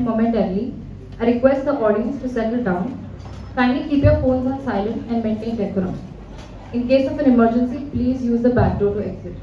momentarily. I request the audience to settle down. Kindly keep your phones on silent and maintain decorum. In case of an emergency, please use the back door to exit.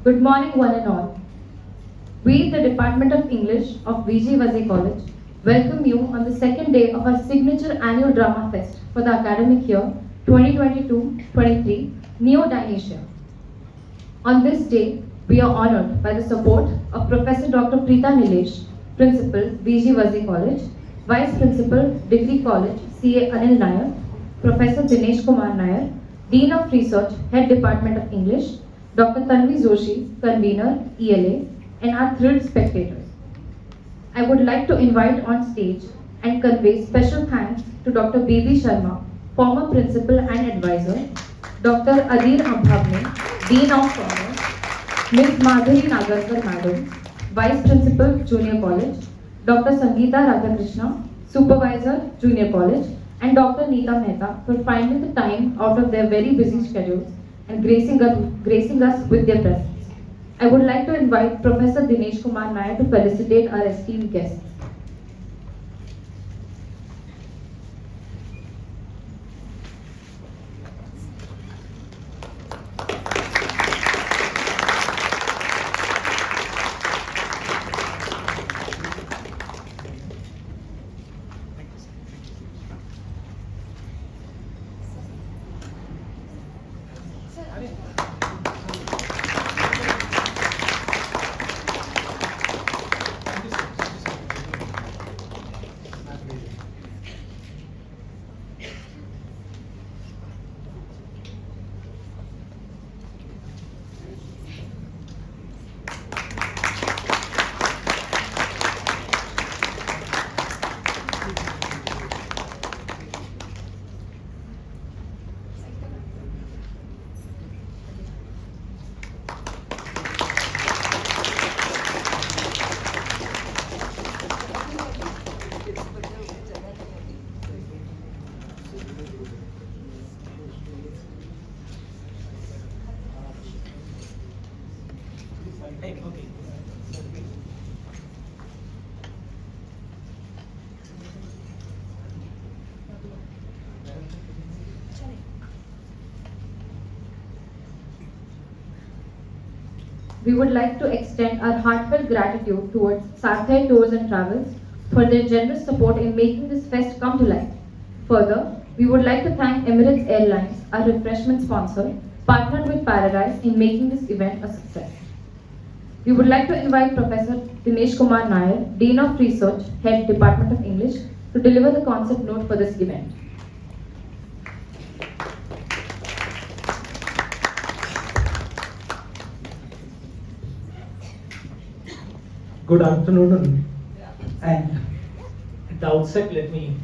Good morning, one and all. We, the Department of English of Vaze College, welcome you on the second day of our signature annual drama fest for the academic year 2022-23, Neo-Dionysia. On this day, we are honored by the support of Professor Dr. Preeta Nilesh, Principal, Vaze College, Vice Principal, Degree College, CA Anil Nair, Professor Dineshkumar Nair, Dean of Research, Head Department of English, Dr. Tanvi Joshi, Convener, ELA, and our thrilled spectators. I would like to invite on stage and convey special thanks to Dr. Baby Sharma, former Principal and Advisor, Dr. Adir Abhavne, Dean of Commerce, Ms. Madhuri Nagarkar Madam, Vice Principal, Junior College, Dr. Sangeeta Radhakrishna, Supervisor, Junior College, and Dr. Neeta Mehta for finding the time out of their very busy schedules and gracing us with their presence. I would like to invite Professor Dineshkumar Nair to felicitate our esteemed guests. We would like to extend our heartfelt gratitude towards Sarthai Tours and Travels for their generous support in making this fest come to life. Further, we would like to thank Emirates Airlines, our refreshment sponsor, partnered with Paradise in making this event a success. We would like to invite Professor Dineshkumar Nair, Dean of Research, Head Department of English, to deliver the concept note for this event. Good afternoon, and at the outset, let me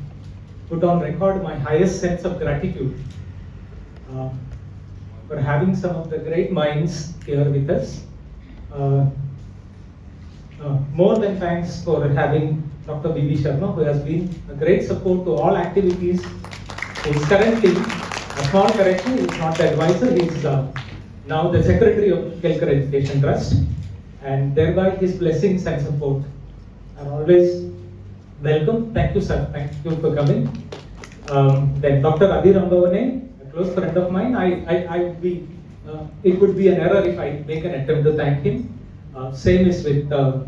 put on record my highest sense of gratitude for having some of the great minds here with us. More than thanks for having Dr. Baby Sharma, who has been a great support to all activities. He is currently, a small correction, he is not the advisor, he is now the Secretary of Kelkar Education Trust. And thereby his blessings and support are always welcome. Thank you, sir. Thank you for coming. Then Dr. Adir Ambavane, a close friend of mine. It would be an error if I make an attempt to thank him. Same is with our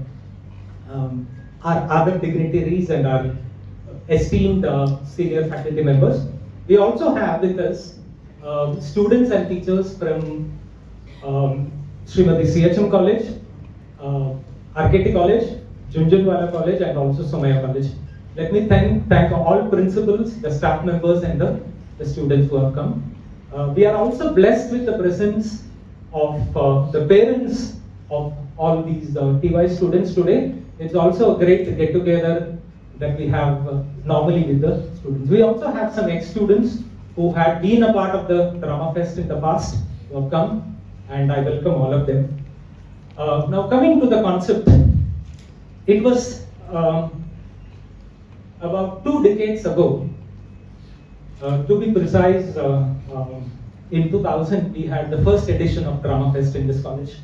other dignitaries and our esteemed senior faculty members. We also have with us students and teachers from Srimati CHM College, RKT College, Junjunwala College, and also Somaya College. Let me thank all principals, the staff members, and the students who have come. We are also blessed with the presence of the parents of all these TY students today. It's also a great get together that we have normally with the students. We also have some ex-students who had been a part of the Drama Fest in the past who have come, and I welcome all of them. Now coming to the concept, it was about 2 decades ago, to be precise, in 2000 we had the first edition of Drama Fest in this college.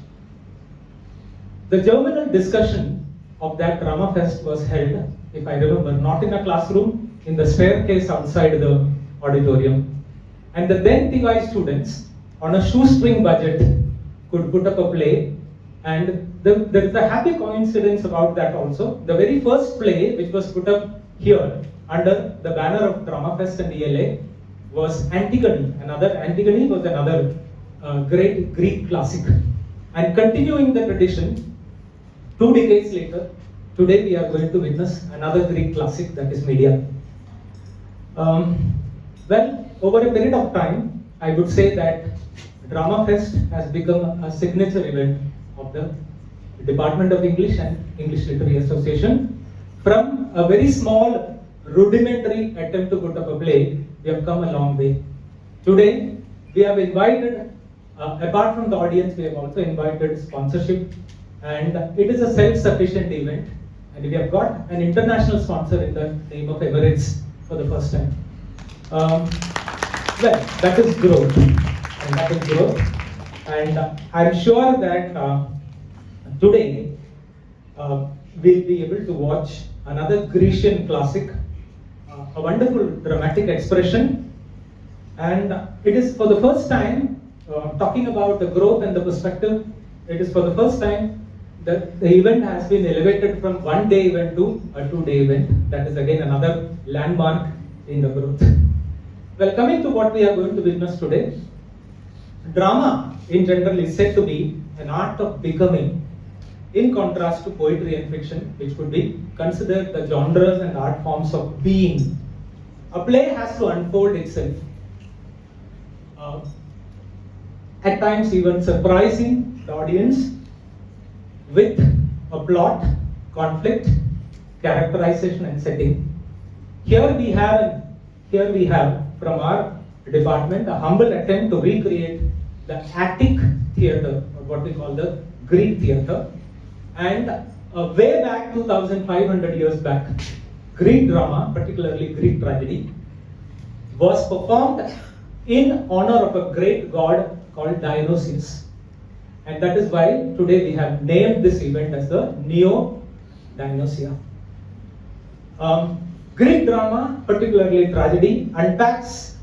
The germinal discussion of that Drama Fest was held, if I remember, not in a classroom, in the staircase outside the auditorium. And the then TY students, on a shoestring budget, could put up a play. And there is a happy coincidence about that also. The very first play which was put up here under the banner of Drama Fest and ELA was Antigone. Antigone was another great Greek classic. And continuing the tradition, 2 decades later, today we are going to witness another Greek classic, that is Medea. Well, over a period of time, I would say that Drama Fest has become a signature event of the Department of English and English Literary Association. From a very small, rudimentary attempt to put up a play, we have come a long way. Today, we have invited, apart from the audience, we have also invited sponsorship, and it is a self-sufficient event. And we have got an international sponsor in the name of Emirates for the first time. Well, that is growth. And I'm sure that today we'll be able to watch another Grecian classic, a wonderful dramatic expression. And it is for the first time, talking about the growth and the perspective, it is for the first time that the event has been elevated from 1-day event to a 2-day event. That is again another landmark in the growth. Well, coming to what we are going to witness today, drama in general is said to be an art of becoming, in contrast to poetry and fiction, which would be considered the genres and art forms of being. A play has to unfold itself, at times even surprising the audience with a plot, conflict, characterization and setting. Here we have from our department a humble attempt to recreate the Attic theatre, or what we call the Greek theatre. And way back 2,500 years back, Greek drama, particularly Greek tragedy, was performed in honor of a great god called Dionysius. And that is why today we have named this event as the Neo-Dionysia. Greek drama, particularly tragedy, unpacks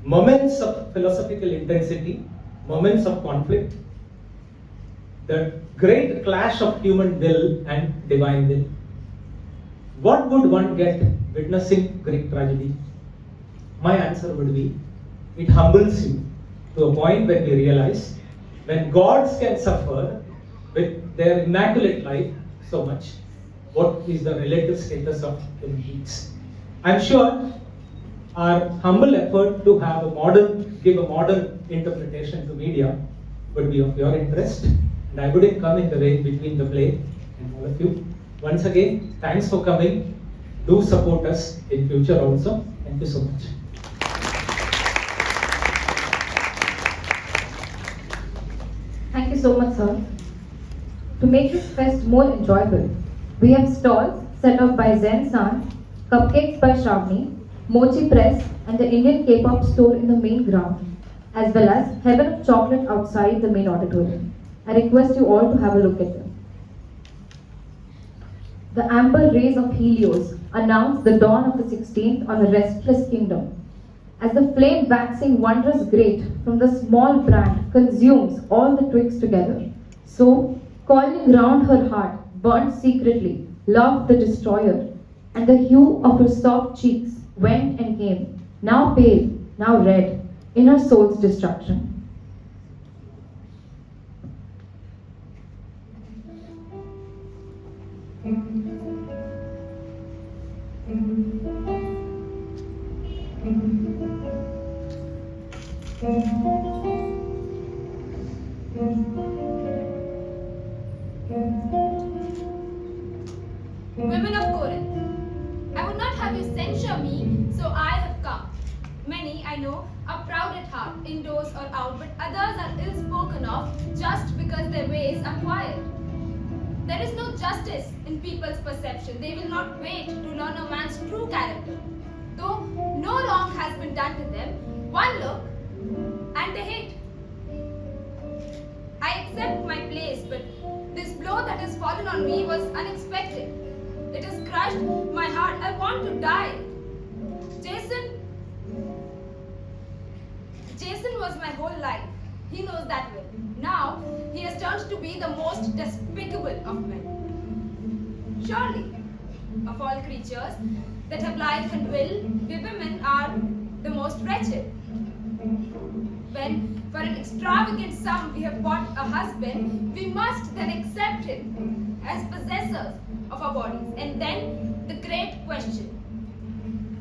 moments of philosophical intensity, moments of conflict, the great clash of human will and divine will. What would one get witnessing Greek tragedy? My answer would be, it humbles you to a point when you realize when gods can suffer with their immaculate life so much, what is the relative status of human beings? I'm sure our humble effort to give a modern interpretation to media would be of your interest, and I wouldn't come in the way between the play and all of you. Once again, thanks for coming. Do support us in future also. Thank you so much. Thank you so much, sir. To make this fest more enjoyable, we have stalls set up by Zen San, cupcakes by Shravani, Mochi Press, and the Indian K-pop store in the main ground, as well as Heaven of Chocolate outside the main auditorium. I request you all to have a look at them. The amber rays of Helios announce the dawn of the 16th on a restless kingdom. As the flame waxing wondrous great from the small brand consumes all the twigs together, so, coiling round her heart, burnt secretly, love the destroyer, and the hue of her soft cheeks went and came, now pale, now red, in her soul's destruction. Women of Corinth, I would not have you censure me, so I have come. Many, I know, are proud at heart, indoors or out, but others are ill spoken of just because their ways are quiet. There is no justice in people's perception. They will not wait to learn a man's true character. Though no wrong has been done to them, one look and they hate. I accept my place, but this blow that has fallen on me was unexpected. It has crushed my heart. I want to die. Jason was my whole life. He knows that well. Now, he has turned to be the most despicable of men. Surely, of all creatures that have life and will, we women are the most wretched. When, for an extravagant sum, we have bought a husband, we must then accept him as possessors of our bodies. And then, the great question,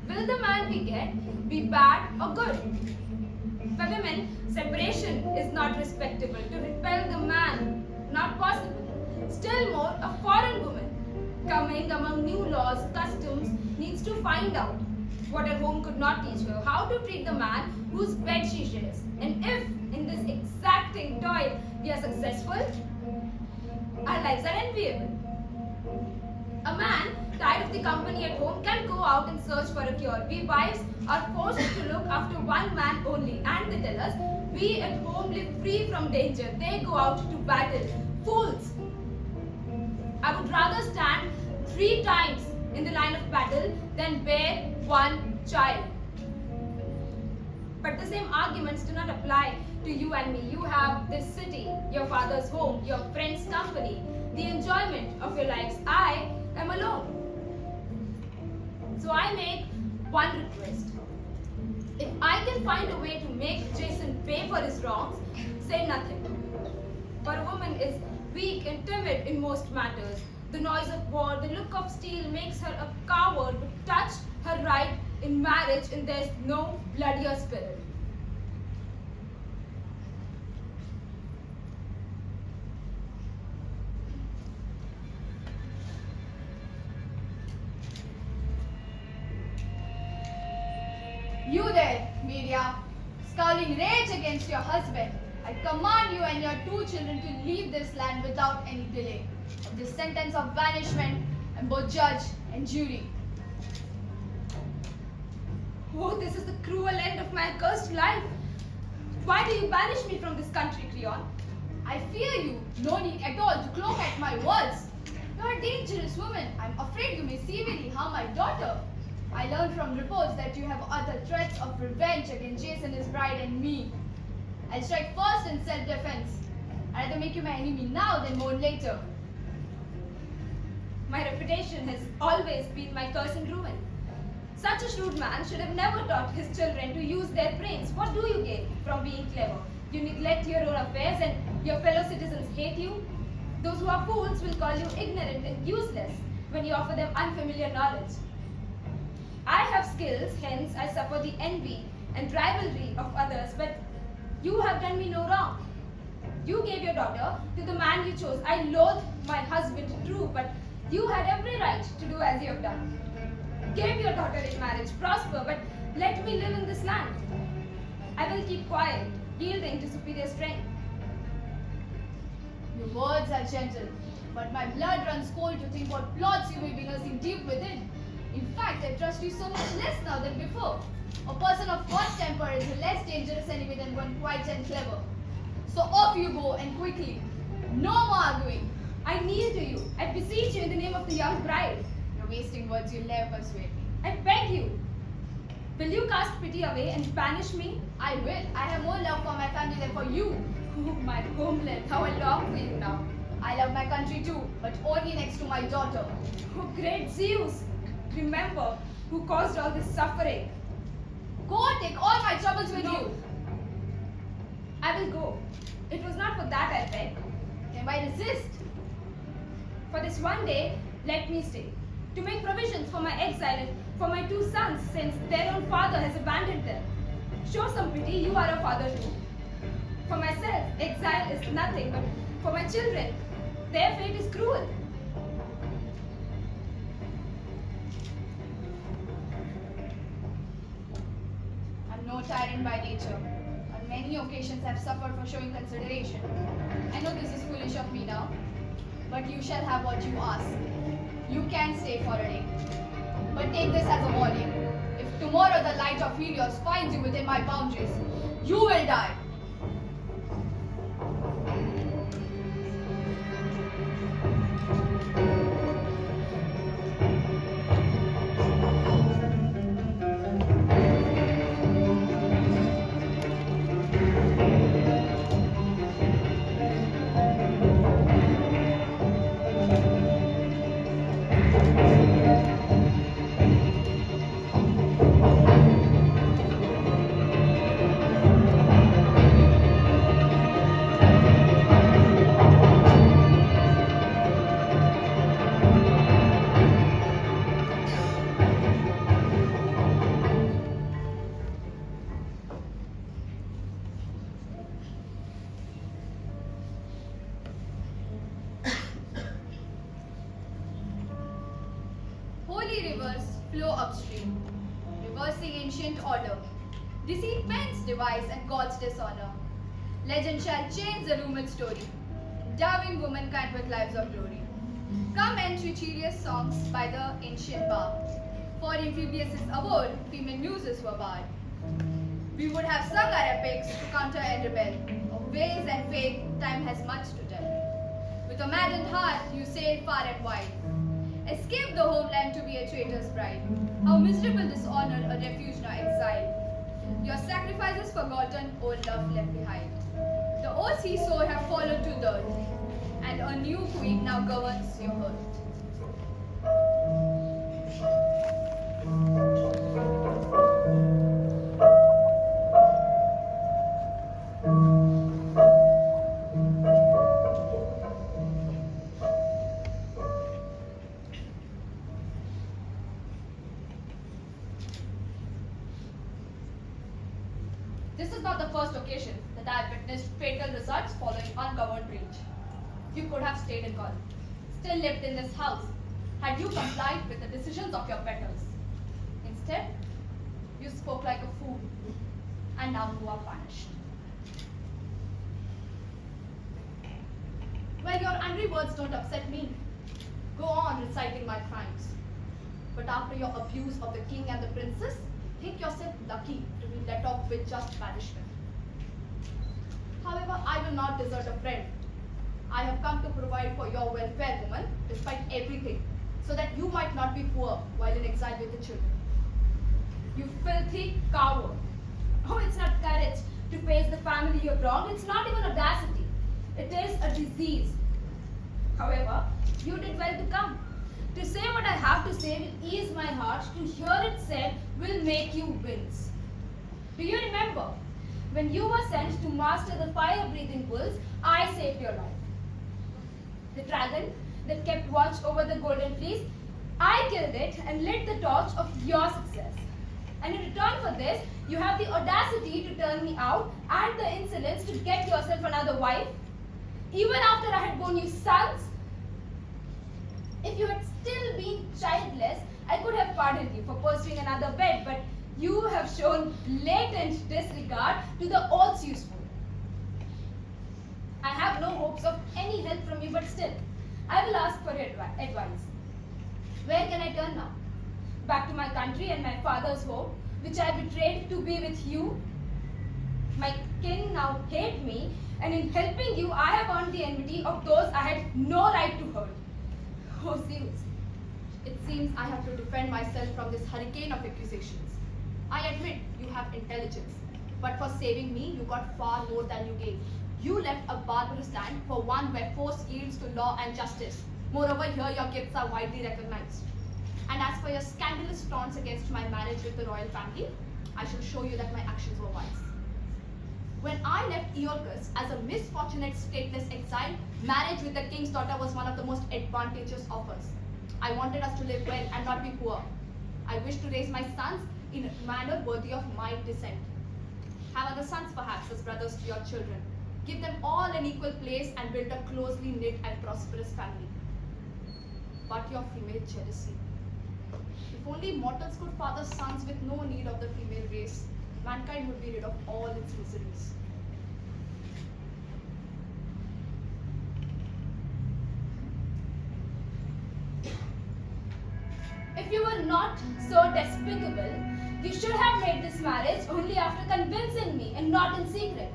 will the man we get be bad or good? For women, separation is not respectable. To repel the man, not possible. Still more, a foreign woman, coming among new laws, customs, needs to find out what her home could not teach her, how to treat the man whose bed she shares. And if, in this exacting toil, we are successful, our lives are enviable. A man, tired of the company at home, can go out and search for a cure. We wives are forced to look after one man only, and they tell us, we at home live free from danger. They go out to battle. Fools! I would rather stand 3 times in the line of battle than bear one child. But the same arguments do not apply to you and me. You have this city, your father's home, your friend's company, the enjoyment of your lives. I am alone. So I make one request. If I can find a way to make Jason pay for his wrongs, say nothing. For a woman is weak and timid in most matters. The noise of war, the look of steel makes her a coward, but touch her right in marriage and there's no bloodier spirit. You there, Medea, scowling rage against your husband, I command you and your 2 children to leave this land without any delay. Of this sentence of banishment, I'm both judge and jury. Oh, this is the cruel end of my accursed life. Why do you banish me from this country, Creon? I fear you, no need at all to cloak at my words. You are a dangerous woman. I'm afraid you may severely harm my daughter. I learned from reports that you have uttered threats of revenge against Jason, his bride, and me. I'll strike first in self-defense. I'd rather make you my enemy now than mourn later. My reputation has always been my curse and ruin. Such a shrewd man should have never taught his children to use their brains. What do you gain from being clever? You neglect your own affairs and your fellow citizens hate you? Those who are fools will call you ignorant and useless when you offer them unfamiliar knowledge. I have skills, hence I suffer the envy and rivalry of others, but you have done me no wrong. You gave your daughter to the man you chose. I loathe my husband, true, but you had every right to do as you have done. Give your daughter in marriage, prosper, but let me live in this land. I will keep quiet, yielding to superior strength. Your words are gentle, but my blood runs cold to think what plots you may be nursing deep within. In fact, I trust you so much less now than before. A person of hot temper is a less dangerous enemy than one quiet and clever. So off you go, and quickly. No more arguing. I kneel to you. I beseech you in the name of the young bride. You're wasting words, you'll never persuade me. I beg you. Will you cast pity away and banish me? I will. I have more love for my family than for you. Oh, my homeland, how I long for you now. I love my country too, but only next to my daughter. Oh, great Zeus. Remember who caused all this suffering. Go take all my troubles with you. I will go. It was not for that I begged. Then why resist? For this one day, let me stay, to make provisions for my exile and for my 2 sons, since their own father has abandoned them. Show some pity, you are a father too. For myself, exile is nothing, but for my children, their fate is cruel. I'm no tyrant by nature. On many occasions I've suffered for showing consideration. I know this is foolish of me now, but you shall have what you ask. You can stay for a day. But take this as a warning. If tomorrow the light of Helios finds you within my boundaries, you will die. Holy rivers flow upstream, reversing ancient order. Deceit men's device and God's dishonor. Legend shall change the rumored story, dowing womankind with lives of glory. Come and treacherous songs by the ancient bar. For Euripides' award, female muses were barred. We would have sung our epics to counter and rebel. Of Vaze and faith, time has much to tell. With a maddened heart, you sail far and wide. Escape the homeland to be a traitor's bride. How miserable dishonor, a refuge now exile. Your sacrifices forgotten, old love left behind. The oaths he swore have fallen to dirt, and a new queen now governs your heart. This is not the first occasion that I have witnessed fatal results following uncovered breach. You could have stayed in court, still lived in this house, had you complied with the decisions of your betters. Instead, you spoke like a fool, and now you are punished. Well, your angry words don't upset me. Go on reciting my crimes. But after your abuse of the king and the princess, think yourself lucky to be let off with just banishment. However, I will not desert a friend. I have come to provide for your welfare, woman, despite everything, so that you might not be poor while in exile with the children. You filthy coward. Oh, it's not courage to face the family you have wronged. It's not even audacity. It is a disease. However, you did well to come. To say what I have to say will ease my heart. To hear it said will make you wince. Do you remember? When you were sent to master the fire-breathing bulls, I saved your life. The dragon that kept watch over the golden fleece, I killed it and lit the torch of your success. And in return for this, you have the audacity to turn me out and the insolence to get yourself another wife. Even after I had borne you sons, if you had still been childless, I could have pardoned you for pursuing another bed, but you have shown blatant disregard to the oaths you swore. I have no hopes of any help from you, but still, I will ask for your advice. Where can I turn now? Back to my country and my father's home, which I betrayed to be with you? My kin now hate me, and in helping you, I have earned the enmity of those I had no right to hurt. Oh, Zeus. It seems I have to defend myself from this hurricane of accusations. I admit you have intelligence, but for saving me, you got far more than you gave. You left a barbarous land for one where force yields to law and justice. Moreover, here your gifts are widely recognized. And as for your scandalous taunts against my marriage with the royal family, I shall show you that my actions were wise. When I left Euripides as a misfortunate stateless exile, marriage with the king's daughter was one of the most advantageous offers. I wanted us to live well and not be poor. I wish to raise my sons in a manner worthy of my descent. Have other sons perhaps as brothers to your children. Give them all an equal place and build a closely knit and prosperous family. But your female jealousy. If only mortals could father sons with no need of the female race, mankind would be rid of all its miseries. If you were not so despicable, you should have made this marriage only after convincing me and not in secret.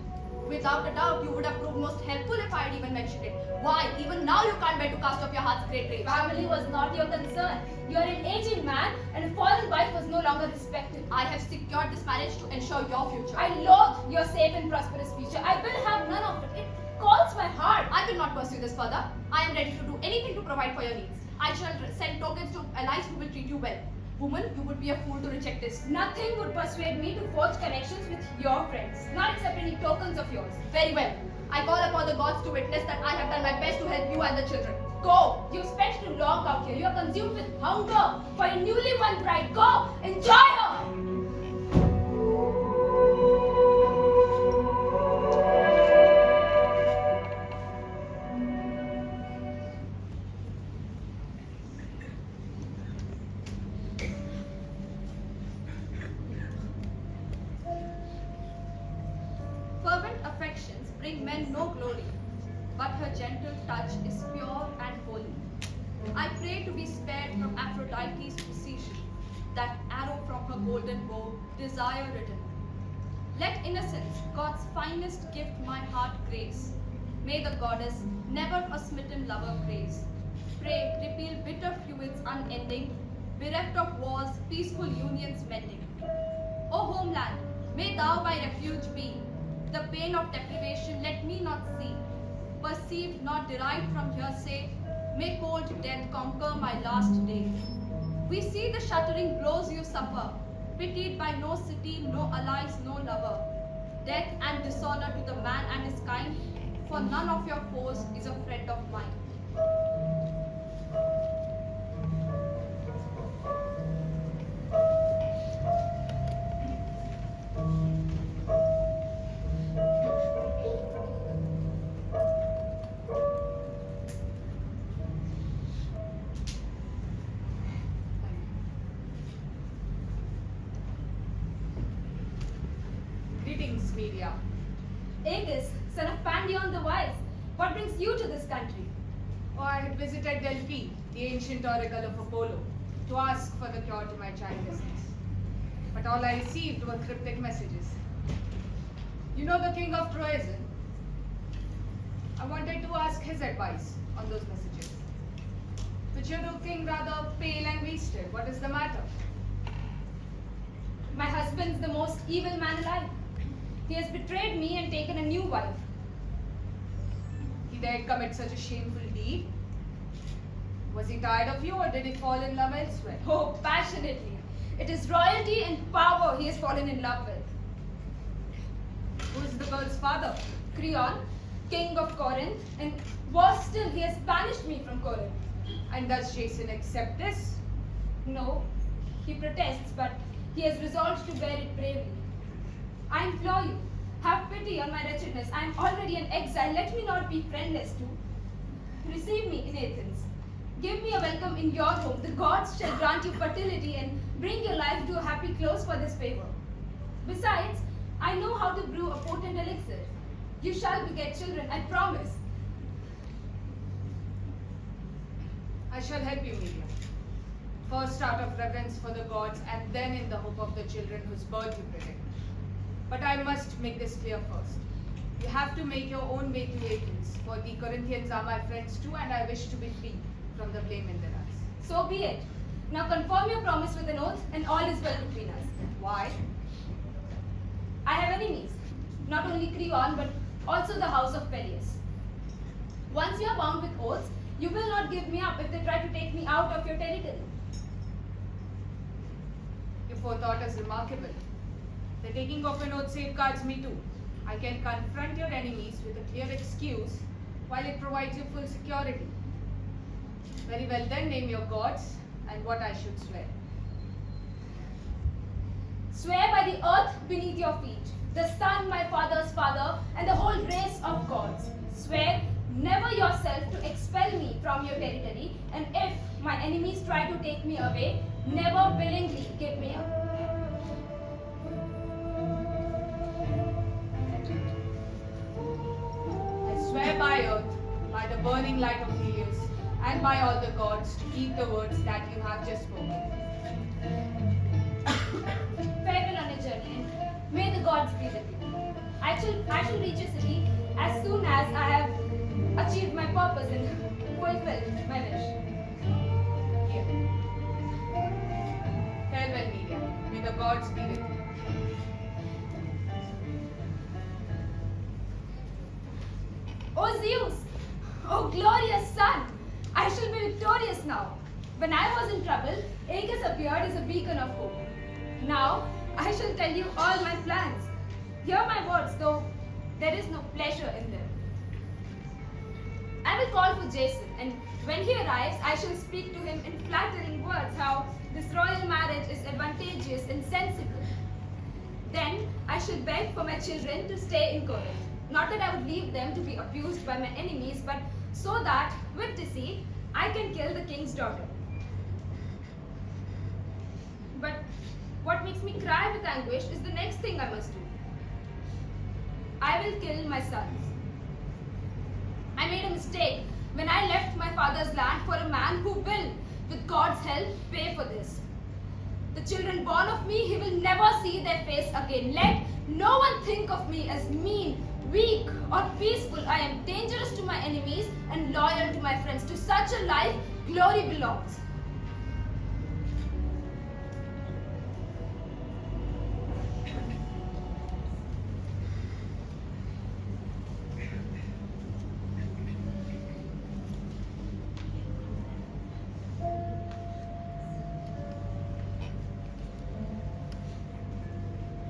Without a doubt, you would have proved most helpful if I had even mentioned it. Why? Even now you can't bear to cast off your heart's great rage. Family was not your concern. You are an aging man and a foreign wife was no longer respected. I have secured this marriage to ensure your future. I loathe your safe and prosperous future. I will have none of it. It calls my heart. I will not pursue this further. I am ready to do anything to provide for your needs. I shall send tokens to allies who will treat you well. Woman, you would be a fool to reject this. Nothing would persuade me to forge connections with your friends, not accept any tokens of yours. Very well. I call upon the gods to witness that I have done my best to help you and the children. Go! You've spent too long out here. You are consumed with hunger for your newly won bride. Go! Enjoy her! Fervent affections bring men no glory, but her gentle touch is pure and holy. I pray to be spared from Aphrodite's precision, that arrow from her golden bow, desire ridden. Let innocence, God's finest gift, my heart grace. May the goddess never a smitten lover praise. Pray, repeal bitter feuds unending, bereft of wars, peaceful unions mending. O homeland, may thou my refuge be. The pain of deprivation let me not see. Perceived, not derived from hearsay, may cold death conquer my last day. We see the shuddering blows you suffer, pitied by no city, no allies, no lover. Death and dishonor to the man and his kind, for none of your foes is a friend of mine. Greetings, Medea. Aegeus, son of Pandion the Wise, what brings you to this country? Oh, I had visited Delphi, the ancient oracle of Apollo, to ask for the cure to my childlessness. But all I received were cryptic messages. You know the king of Troezen? I wanted to ask his advice on those messages. But you're looking rather pale and wasted. What is the matter? My husband's the most evil man alive. He has betrayed me and taken a new wife. He dared commit such a shameful deed? Was he tired of you, or did he fall in love elsewhere? Oh, passionately. It is royalty and power he has fallen in love with. Who is the girl's father? Creon, king of Corinth, and worse still, he has banished me from Corinth. And does Jason accept this? No, he protests, but he has resolved to bear it bravely. I implore you, have pity on my wretchedness. I am already an exile. Let me not be friendless too. Receive me in Athens. Give me a welcome in your home. The gods shall grant you fertility and bring your life to a happy close for this favor. Besides, I know how to brew a potent elixir. You shall beget children, I promise. I shall help you, Medea. First out of reverence for the gods, and then in the hope of the children whose birth you predict. But I must make this clear first. You have to make your own way to Athens, for the Corinthians are my friends too, and I wish to be free from the blame in their eyes. So be it. Now confirm your promise with an oath, and all is well between us. Why? I have enemies, not only Creon, but also the house of Peleus. Once you are bound with oaths, you will not give me up if they try to take me out of your territory. Your forethought is remarkable. The taking of an oath safeguards me too. I can confront your enemies with a clear excuse, while it provides you full security. Very well then, name your gods and what I should swear. Swear by the earth beneath your feet, the sun my father's father, and the whole race of gods. Swear never yourself to expel me from your territory, and if my enemies try to take me away, never willingly give me up. I swear by earth, by the burning light of Helios, and by all the gods to keep the words that you have just spoken. Farewell on your journey, and may the gods be with you. I shall reach your city as soon as I have achieved my purpose and fulfilled my wish. Here. Farewell, Medea. May the gods be with you. O Zeus! O glorious sun! I shall be victorious now. When I was in trouble, Aegeus appeared as a beacon of hope. Now, I shall tell you all my plans. Hear my words, though there is no pleasure in them. I will call for Jason, and when he arrives, I shall speak to him in flattering words how this royal marriage is advantageous and sensible. Then I shall beg for my children to stay in Corinth. Not that I would leave them to be abused by my enemies, but so that, with deceit, I can kill the king's daughter. But what makes me cry with anguish is the next thing I must do. I will kill my sons. I made a mistake when I left my father's land for a man who will, with God's help, pay for this. The children born of me, he will never see their face again. Let no one think of me as mean, weak, or peaceful. I am dangerous to my enemies and loyal to my friends. To such a life, glory belongs.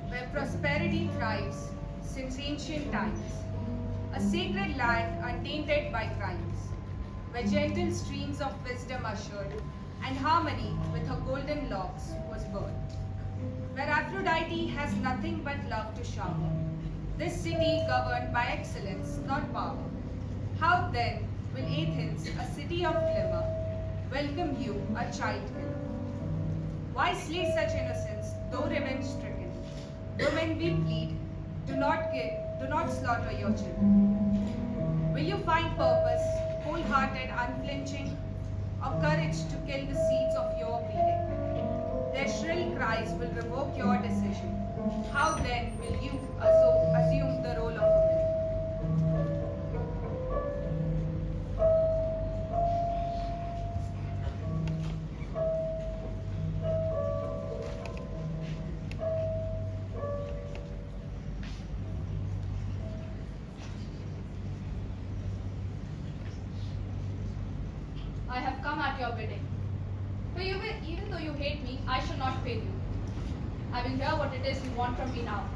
Where prosperity thrives since ancient times, a sacred land untainted by crimes, where gentle streams of wisdom ushered, and harmony with her golden locks was born, where Aphrodite has nothing but love to shower, this city governed by excellence, not power. How then will Athens, a city of glimmer, welcome you, a child will? Why slay such innocence, though revenge-stricken? Women, we plead, do not slaughter your children. Will you find purpose, wholehearted, unflinching, or courage to kill the seeds of your breeding? Their shrill cries will revoke your decision. How then will you assume the role of a woman? I have come at your bidding. For even though you hate me, I shall not fail you. I will hear what it is you want from me now.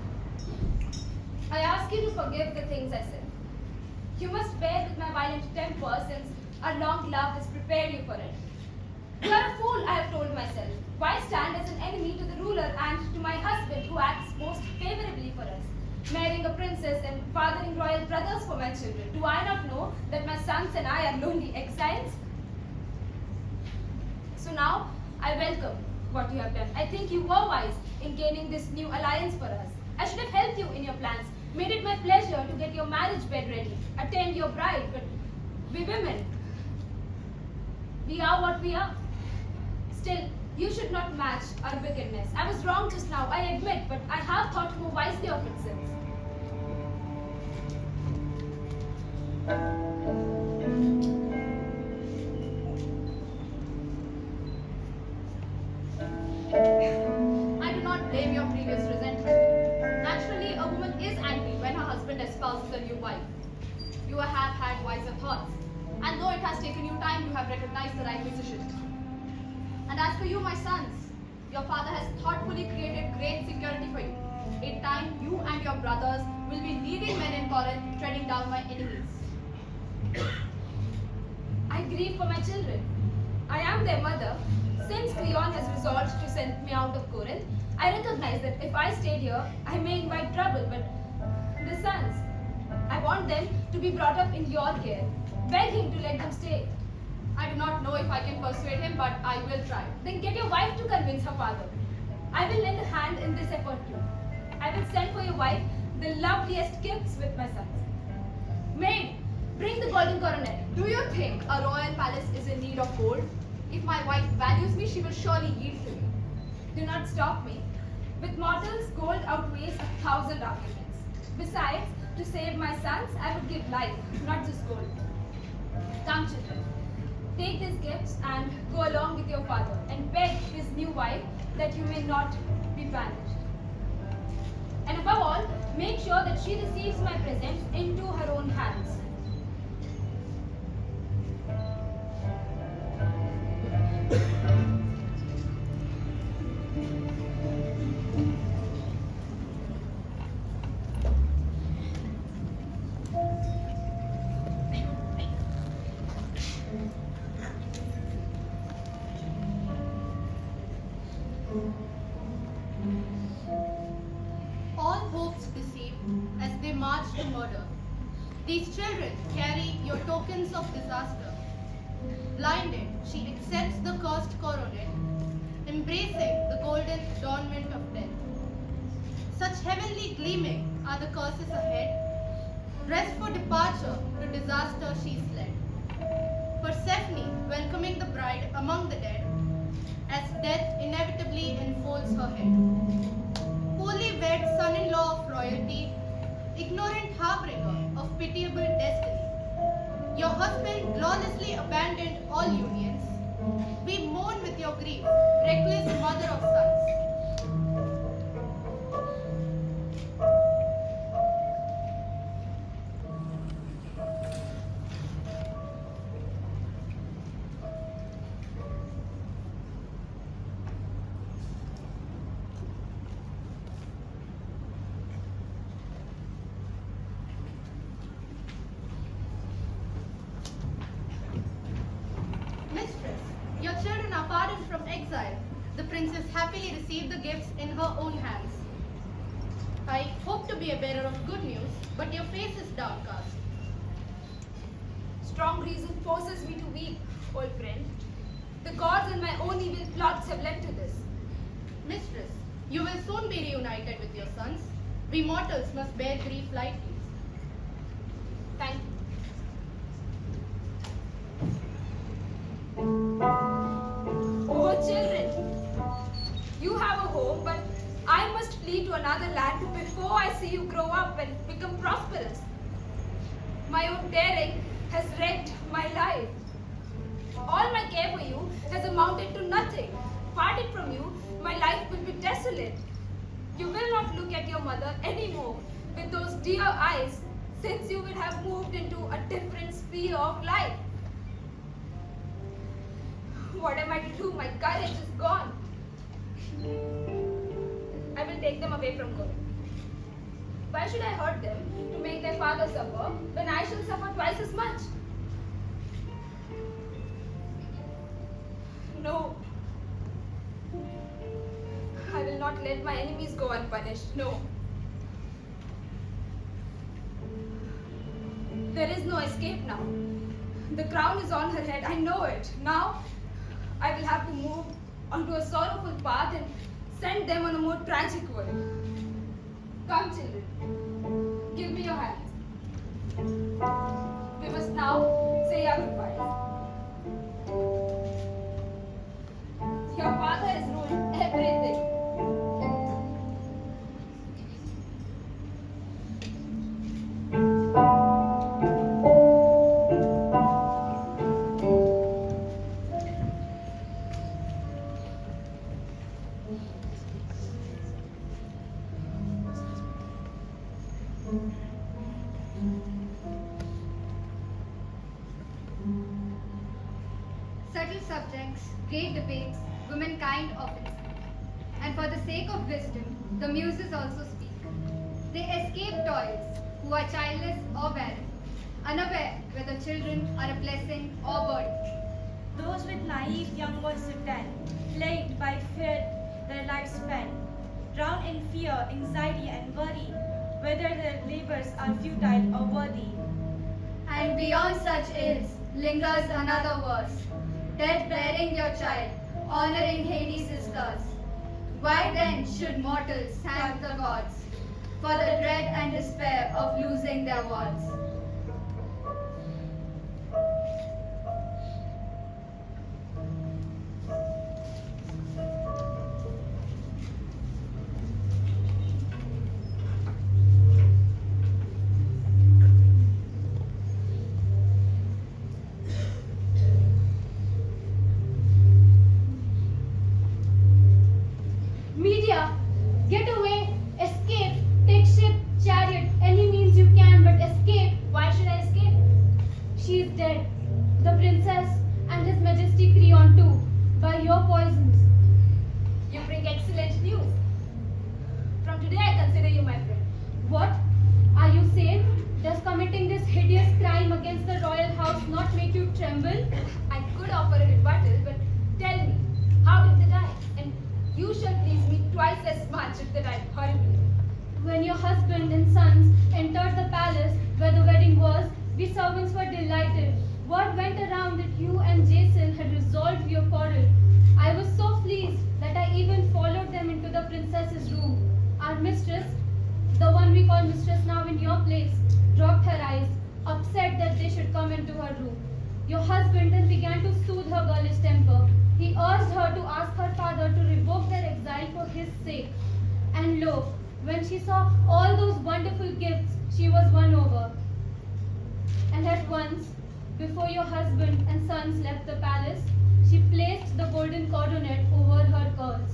I ask you to forgive the things I said. You must bear with my violent temper since our long love has prepared you for it. You are a fool, I have told myself. Why stand as an enemy to the ruler and to my husband who acts most favorably for us? Marrying a princess and fathering royal brothers for my children. Do I not know that my sons and I are lonely exiles? So now, I welcome what you have done. I think you were wise in gaining this new alliance for us. I should have helped you in your plans, made it my pleasure to get your marriage bed ready, attend your bride, but we women, we are what we are. Still, you should not match our wickedness. I was wrong just now, I admit, but I have thought more wisely of it since. I do not blame your previous resentment. Naturally, a woman is angry when her husband espouses a new wife. You have had wiser thoughts, and though it has taken you time, you have recognized the right decision. And as for you, my sons, your father has thoughtfully created great security for you. In time, you and your brothers will be leading men in Corinth, treading down my enemies. I and grieve for my children. I am their mother. Since Creon has resolved to send me out of Corinth, I recognize that if I stayed here, I may invite trouble, but the sons, I want them to be brought up in your care. Beg him to let them stay. I do not know if I can persuade him, but I will try. Then get your wife to convince her father. I will lend a hand in this effort too. I will send for your wife the loveliest gifts with my sons. Maid, bring the golden coronet. Do you think a royal palace is in need of gold? If my wife values me, she will surely yield to me. Do not stop me. With mortals, gold outweighs 1,000 arguments. Besides, to save my sons, I would give life, not just gold. Come, children. Take these gifts and go along with your father and beg his new wife that you may not be banished. And above all, make sure that she receives my presents into her own hands. All hopes deceived as they march to murder. These children carry your tokens of disaster. Blinded, she accepts the cursed coronet, embracing the golden adornment of death. Such heavenly gleaming are the curses ahead. Dressed for departure to disaster she's led. Persephone welcoming the bride among the dead, as death inevitably enfolds her head. Holy wed son-in-law of royalty, ignorant harbinger of pitiable destiny. Your husband lawlessly abandoned all unions. We mourn with your grief, reckless mother of sons. Mistress, your children are pardoned from exile. The princess happily received the gifts in her own hands. I hope to be a bearer of good news, but your face is downcast. Strong reason forces me to weep, old friend. The gods and my own evil plots have led to this. Mistress, you will soon be reunited with your sons. We mortals must bear grief lightly. Thank you. Oh, children, you have a home, but I must flee to another land before I see you grow up and become prosperous. My own daring has wrecked my life. All my care for you has amounted to nothing. Parted from you, my life will be desolate. You will not look at your mother anymore with those dear eyes, since you will have moved into a different sphere of life. What am I to do? My courage is gone. I will take them away from Corinth. Why should I hurt them to make their father suffer when I shall suffer twice as much? No. I will not let my enemies go unpunished. No. There is no escape now. The crown is on her head. I know it. Now, I will have to move onto a sorrowful path and send them on a more tragic one. Come, children. Give me your hands. We must now say our goodbyes. Your father has ruled everything. Subtle subjects, great debates, womankind often speak. And for the sake of wisdom, the muses also speak. They escape toils, who are childless or barren, unaware whether children are a blessing or burden. Those with naive young ones to tend, plagued by fear their lives spent, drowned in fear, anxiety, and worry, whether their labors are futile or worthy. And beyond such ills lingers another verse, death bearing your child, honoring Hades' curse. Why then should mortals thank the gods for the dread and despair of losing their wards? Medea, get away, escape, take ship, chariot, any means you can, but escape. Why should I escape? She is dead. The princess and his majesty Creon too, by your poisons. You bring excellent news. From today I consider you my friend. What? Are you sane? Does committing this hideous crime against the royal house not make you tremble? I could offer a rebuttal, but tell me, how did they die? And you shall please me twice as much if they died horribly. When your husband and sons entered the palace where the wedding was, we servants were delighted. Word went around that you and Jason had resolved your quarrel. I was so pleased that I even followed them into the princess's room. Our mistress, the one we call mistress now in your place, dropped her eyes, upset that they should come into her room. Your husband then began to soothe her girlish temper. He urged her to ask her father to revoke their exile for his sake. And lo, when she saw all those wonderful gifts, she was won over. And at once, before your husband and sons left the palace, she placed the golden coronet over her curls.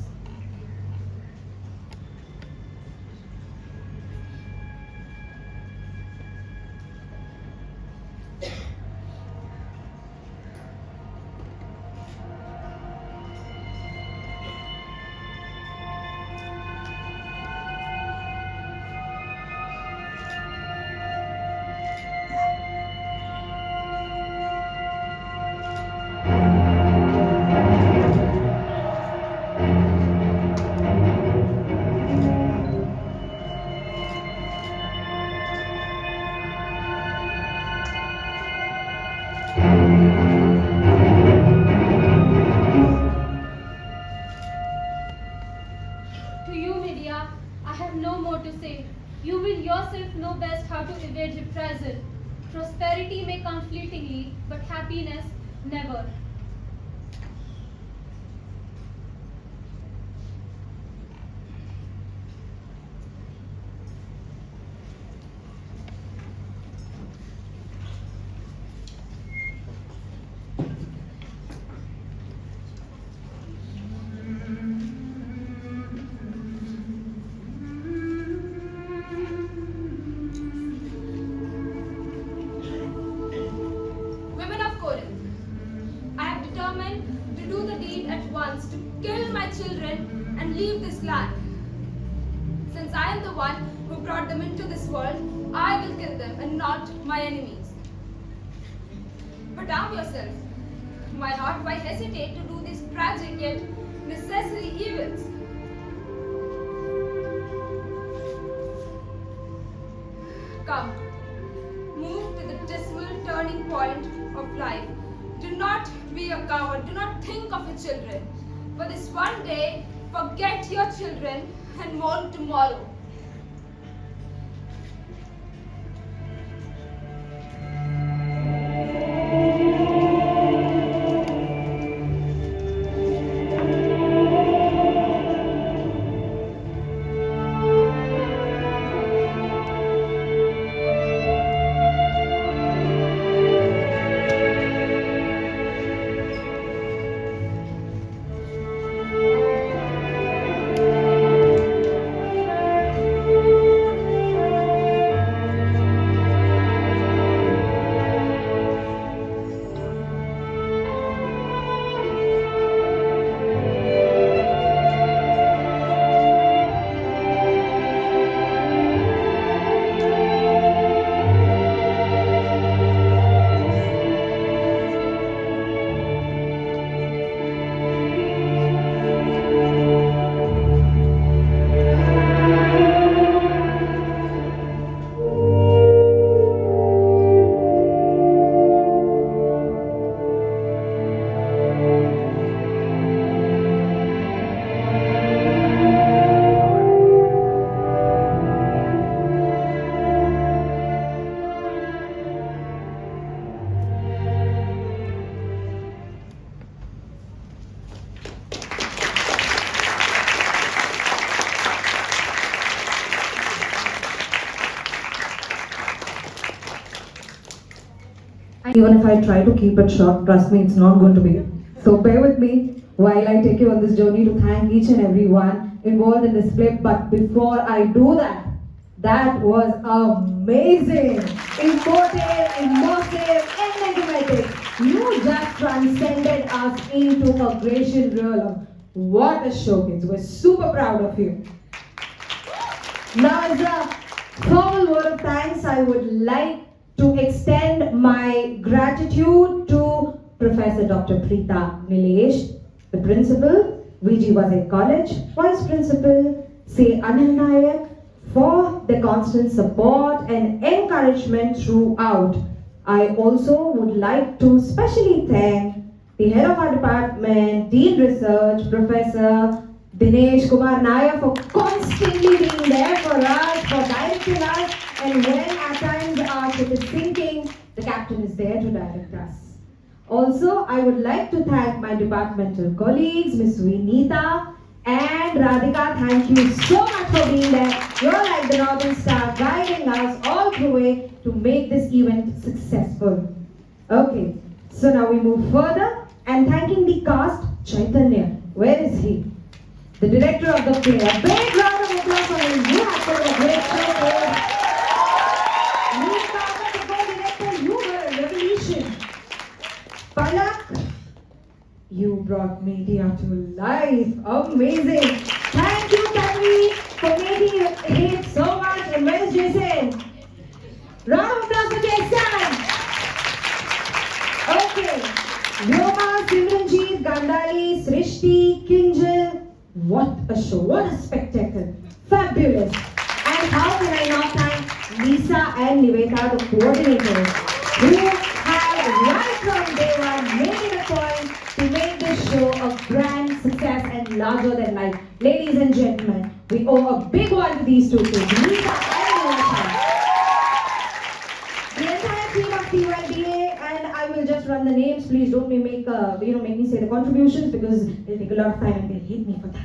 To you, Medea, I have no more to say. You will yourself know best how to evade reprisal. Prosperity may come fleetingly, but happiness never. Women of Corinth, I have determined to do the deed at once, to kill my children and leave this land. Since I am the one who brought them into this world, I will kill them and not my enemies. But arm yourself. My heart, why hesitate to do these tragic yet necessary evils? Come, move to the dismal turning point of life. Do not be a coward. Do not think of your children. For this one day, forget your children and mourn tomorrow. Even if I try to keep it short, trust me, it's not going to be. So bear with me while I take you on this journey to thank each and every one involved in this clip. But before I do that, that was amazing, important, immersive, enigmatic. You just transcended us into a Grecian realm. What a showcase! We're super proud of you. Now, as a formal word of thanks, I would like to extend my gratitude to Professor Dr. Preeta Nilesh, the principal, Veethee College, Vice Principal, Say Anil Nair, for the constant support and encouragement throughout. I also would like to specially thank the head of our department, Dean Research, Professor Dineshkumar Nair, for constantly being there for us, for directing us, and when at times our ship is sinking, the captain is there to direct us. Also, I would like to thank my departmental colleagues, Ms. Vinita and Radhika. Thank you so much for being there. You're like the Northern Star, guiding us all through it to make this event successful. Okay, so now we move further and thanking the cast, Chaitanya. Where is he? The director of the play. A big round of applause for him. You have put a great show there. Mihika, the co-director, you were a revelation. Palak, you brought Medea to life. Amazing. Thank you, Tanvi, for making it hit so much. And where's Jason? Round of applause for Jason. Okay. Vyoma, Simranjit, Gandhali, Srishti, Kinjal. What a show, what a spectacle. Fabulous. And how can I not thank Lisa and Nivetha, the coordinators, who have right from day one made it a point to make this show a grand success and larger than life. Ladies and gentlemen, we owe a big one to these two kids, Lisa and Nivetha. The entire team of TYBA, and I will just run the names. Please don't make me say the contributions because it'll take a lot of time and they'll hate me for that.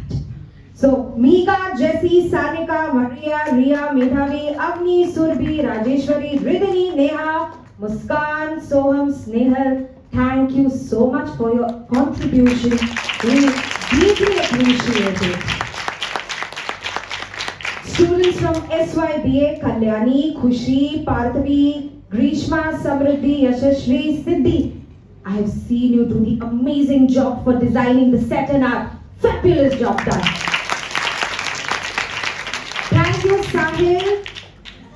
So, Mihika, Jessie, Sanika, Maria, Ria, Medhavi, Avni, Surbi, Rajeshwari, Ridhini, Neha, Muskan, Soham, Snehal, thank you so much for your contribution. We deeply appreciate it. Students from SYBA, Kalyani, Khushi, Parthavi, Grishma, Samriddhi, Yashashri, Siddhi, I have seen you do the amazing job for designing the set and art. Fabulous job done. Thank you, Sahil,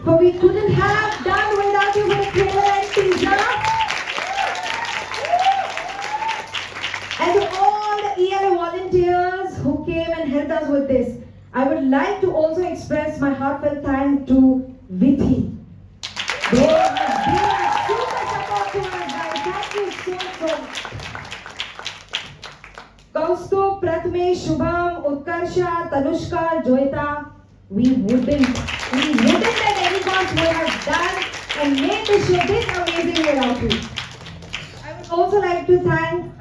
for we couldn't have done without you for the trailer and teaser. And to all the Iyer volunteers who came and helped us with this, I would like to also express my heartfelt thanks to Veethee. They have been a super support to us, guys. Thank you so much. Kaustuv, Prathamesh, Shubham, Utkarsha, Tanushka, Joita, we wouldn't at any cost would have done and made the show this amazing without you. I would also like to thank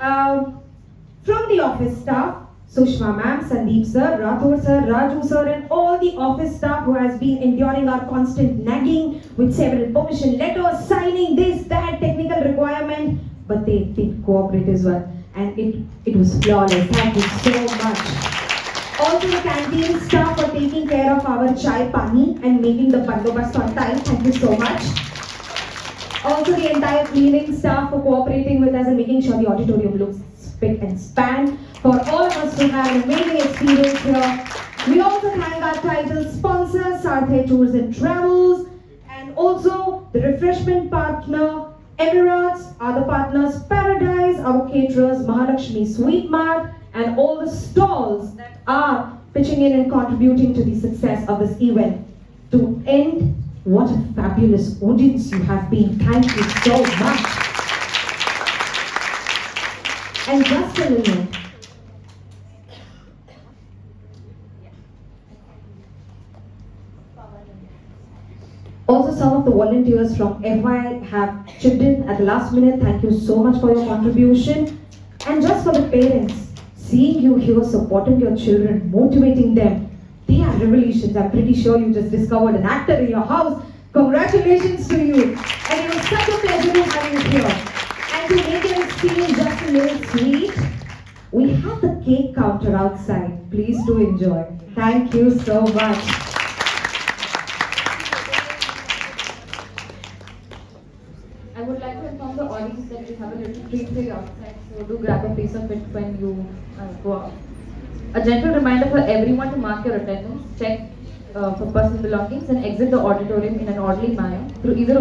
from the office staff, Sushma ma'am, Sandeep sir, Rathore sir, Raju sir, and all the office staff who has been enduring our constant nagging with several permission letters, signing this, that, technical requirement, but they did cooperate as well. And it was flawless. Thank you so much. Also the canteen staff for taking care of our chai pani and making the bandobast on time. Thank you so much. Also the entire cleaning staff for cooperating with us and making sure the auditorium looks spick and span. For all of us to have an amazing experience here. We also thank our title sponsor, Sarthe Tours and Travels, and also the refreshment partner, Emirates, other partners, Paradise, our caterers, Mahalakshmi Sweet Mart, and all the stalls that are pitching in and contributing to the success of this event. To end, what a fabulous audience you have been. Thank you so much. And just a little. Also, some of the volunteers from FY have chipped in at the last minute. Thank you so much for your contribution. And just for the parents, seeing you here supporting your children, motivating them, they are revolutions. I'm pretty sure you just discovered an actor in your house. Congratulations to you. And it was such a pleasure to have you here. And to make your experience just a little sweet, we have the cake counter outside. Please do enjoy. Thank you so much. I would like to inform the audience that we have a little treat for you outside, so do grab a piece of it when you go out. A gentle reminder for everyone to mark your attendance, check for personal belongings, and exit the auditorium in an orderly manner through either of